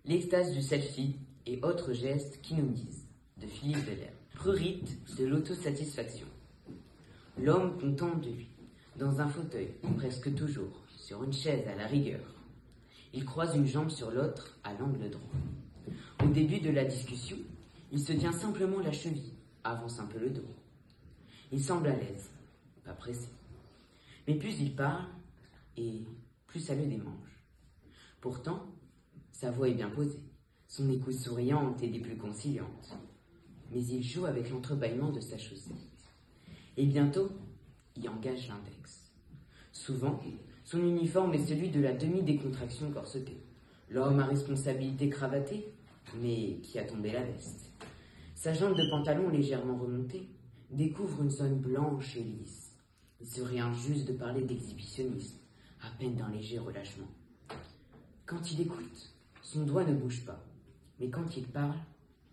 L'extase du selfie et autres gestes qui nous disent, de Philippe Delerme. Prurite de l'autosatisfaction. L'homme contemple de lui, dans un fauteuil, presque toujours, sur une chaise à la rigueur. Il croise une jambe sur l'autre à l'angle droit. Au début de la discussion, il se tient simplement la cheville, avance un peu le dos. Il semble à l'aise, pas pressé. Mais plus il parle, et plus ça le démange. Pourtant, sa voix est bien posée, son écoute souriante et des plus conciliantes. Mais il joue avec l'entrebâillement de sa chaussette. Et bientôt, il engage l'index. Souvent, son uniforme est celui de la demi-décontraction corsetée. L'homme à responsabilité cravatée, mais qui a tombé la veste. Sa jambe de pantalon légèrement remontée découvre une zone blanche et lisse. Il serait injuste de parler d'exhibitionnisme, à peine d'un léger relâchement. Quand il écoute, son doigt ne bouge pas, mais quand il parle,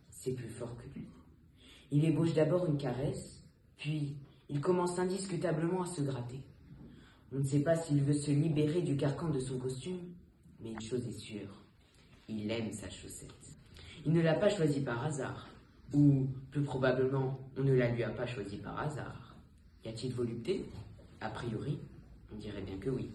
c'est plus fort que lui. Il ébauche d'abord une caresse, puis il commence indiscutablement à se gratter. On ne sait pas s'il veut se libérer du carcan de son costume, mais une chose est sûre, il aime sa chaussette. Il ne l'a pas choisie par hasard, ou plus probablement, on ne la lui a pas choisie par hasard. Y a-t-il volupté? A priori, on dirait bien que oui.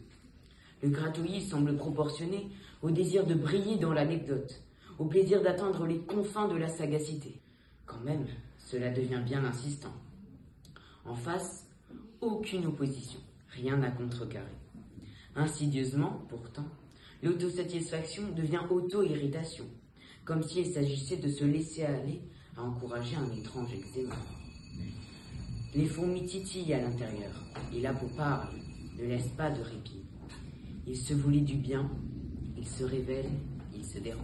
Le gratouillis semble proportionné au désir de briller dans l'anecdote, au plaisir d'atteindre les confins de la sagacité. Quand même, cela devient bien insistant. En face, aucune opposition, rien à contrecarrer. Insidieusement, pourtant, l'autosatisfaction devient auto-irritation, comme s'il s'agissait de se laisser aller à encourager un étrange eczéma. Les fourmis titillent à l'intérieur, et la peau parle, ne laisse pas de répit. Il se voulait du bien, il se révèle, il se dérange.